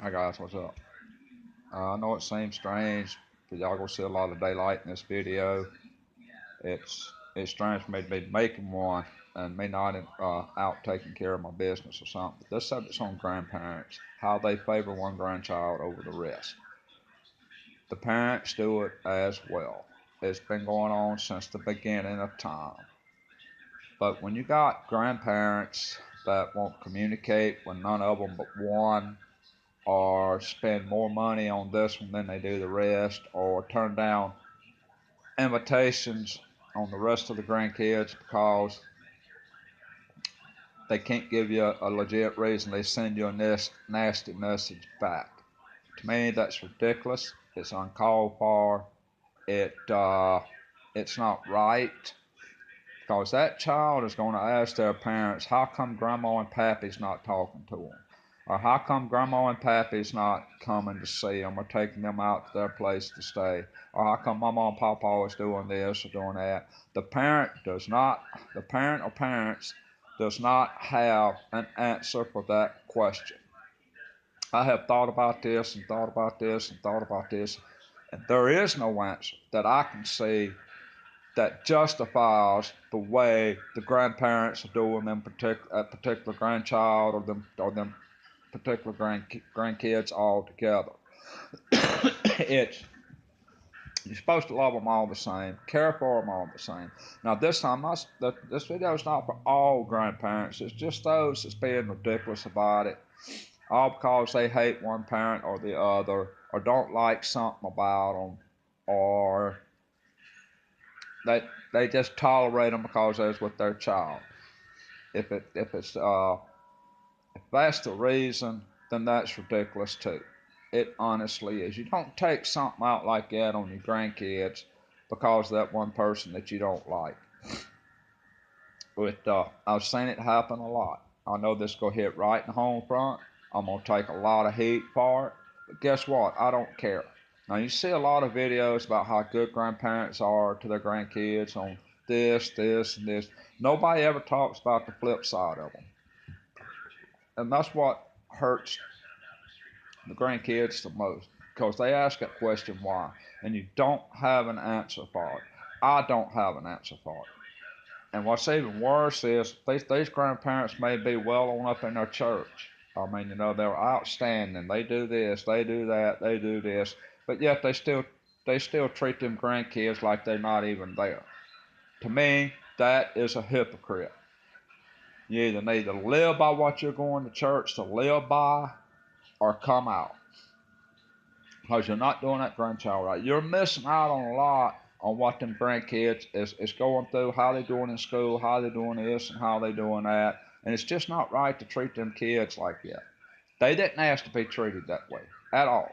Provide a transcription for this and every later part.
Hi guys, what's up? I know it seems strange, but y'all gonna see a lot of daylight in this video. It's strange for me to be making one and me not out taking care of my business or something. But this subject's on grandparents, how they favor one grandchild over the rest. The parents do it as well. It's been going on since the beginning of time. But when you got grandparents that won't communicate with none of them but one, or spend more money on this one than they do the rest, or turn down invitations on the rest of the grandkids because they can't give you a legit reason. They send you a nasty message back. To me, that's ridiculous. It's uncalled for. It's not right because that child is going to ask their parents, "How come Grandma and Pappy's not talking to them?" Or how come Grandma and Pappy's not coming to see them or taking them out to their place to stay? Or how come Mama and Papa is doing this or doing that? The parent the parent or parents does not have an answer for that question. I have thought about this and thought about this and thought about this, and there is no answer that I can see that justifies the way the grandparents are doing them a particular grandchild or them particular grandkids all together. It's You're supposed to love them all the same, care for them all the same. Now this time, this video is not for all grandparents. It's just those that's being ridiculous about it, all because they hate one parent or the other, or don't like something about them, or they just tolerate them because they're with their child. If that's the reason, then that's ridiculous too. It honestly is. You don't take something out like that on your grandkids because of that one person that you don't like. I've seen it happen a lot. I know this is going to hit right in the home front. I'm going to take a lot of heat for it. But guess what? I don't care. Now, you see a lot of videos about how good grandparents are to their grandkids on this, this, and this. Nobody ever talks about the flip side of them. And that's what hurts the grandkids the most, because they ask that question why, and you don't have an answer for it. I don't have an answer for it. And what's even worse is these grandparents may be well on up in their church. I mean, they're outstanding. They do this, they do that, they do this, but yet they still treat them grandkids like they're not even there. To me, that is a hypocrite. You either need to live by what you're going to church to live by, or come out, because you're not doing that grandchild right. You're missing out on a lot on what them grandkids is going through, how they doing in school, how they doing this, and how they doing that. And it's just not right to treat them kids like that. They didn't ask to be treated that way at all.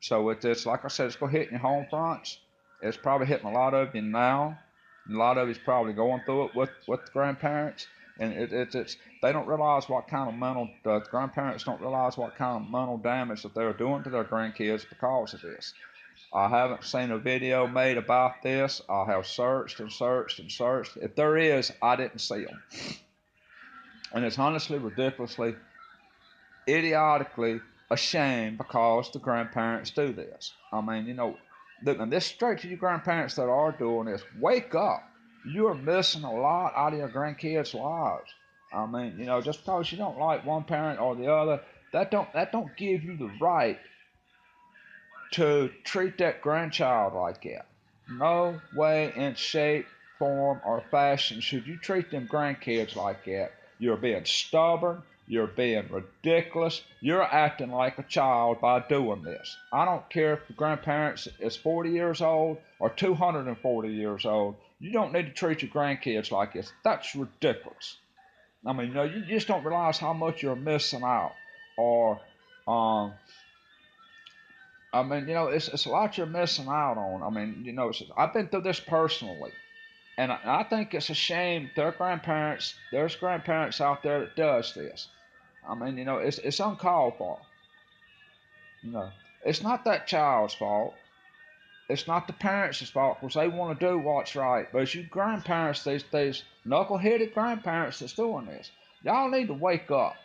So it's like I said, it's going to hit your home fronts. It's probably hitting a lot of you now. And a lot of you's probably going through it with the grandparents. And it's they don't realize what kind of the grandparents don't realize what kind of mental damage that they're doing to their grandkids because of this. I haven't seen a video made about this. I have searched and searched and searched. If there is, I didn't see them. And it's honestly, ridiculously, idiotically a shame because the grandparents do this. I mean, and this straight to you grandparents that are doing this, wake up. You are missing a lot out of your grandkids' lives. I mean, just because you don't like one parent or the other, that don't give you the right to treat that grandchild like that. No way in shape, form, or fashion should you treat them grandkids like that. You're being stubborn. You're being ridiculous. You're acting like a child by doing this. I don't care if the grandparents is 40 years old or 240 years old. You don't need to treat your grandkids like this. That's ridiculous. I mean, you just don't realize how much you're missing out. Or, I mean, it's a lot you're missing out on. I mean, I've been through this personally. And I think it's a shame there's grandparents out there that does this. I mean, it's uncalled for. You know, it's not that child's fault. It's not the parents' fault because they want to do what's right. But it's you grandparents, these knuckle-headed grandparents that's doing this. Y'all need to wake up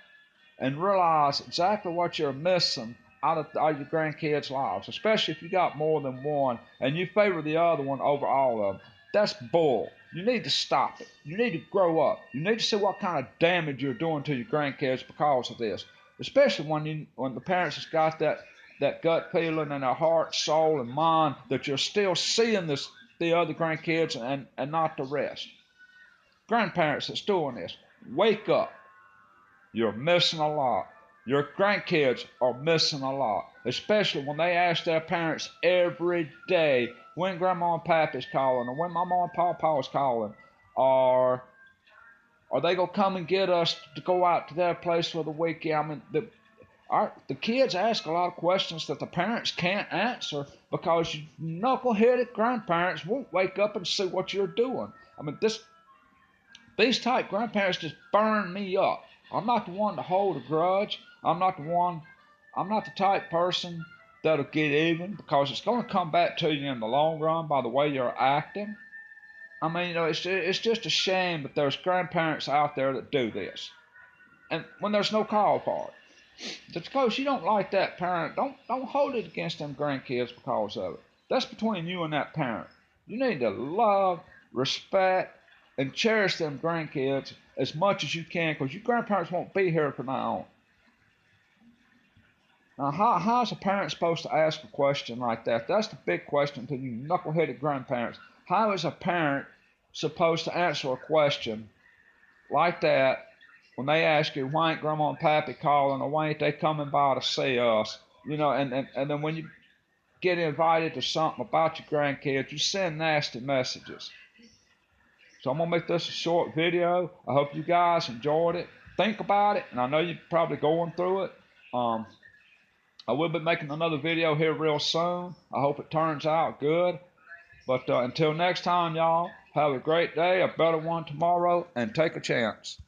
and realize exactly what you're missing out of your grandkids' lives, especially if you got more than one and you favor the other one over all of them. That's bull. You need to stop it. You need to grow up. You need to see what kind of damage you're doing to your grandkids because of this. Especially when the parents has got that gut feeling in their heart, soul, and mind that you're still seeing the other grandkids and not the rest. Grandparents that's doing this, wake up. You're missing a lot. Your grandkids are missing a lot, especially when they ask their parents every day when Grandma and Papa's calling or when Mama and Papa is calling, or are they gonna come and get us to go out to their place for the weekend? I mean, the kids ask a lot of questions that the parents can't answer because you knuckleheaded grandparents won't wake up and see what you're doing. I mean, these type grandparents just burn me up. I'm not the one to hold a grudge. I'm not the type person that'll get even because it's going to come back to you in the long run by the way you're acting. I mean, it's just a shame that there's grandparents out there that do this. And when there's no call for it. Just because you don't like that parent, don't hold it against them grandkids because of it. That's between you and that parent. You need to love, respect, and cherish them grandkids as much as you can because your grandparents won't be here from now on. Now, how's a parent supposed to ask a question like that? That's the big question to you knuckleheaded grandparents. How is a parent supposed to answer a question like that when they ask you, why ain't Grandma and Pappy calling, or why ain't they coming by to see us? And then when you get invited to something about your grandkids, you send nasty messages. So I'm going to make this a short video. I hope you guys enjoyed it. Think about it, and I know you're probably going through it. I will be making another video here real soon. I hope it turns out good. But until next time, y'all, have a great day, a better one tomorrow, and take a chance.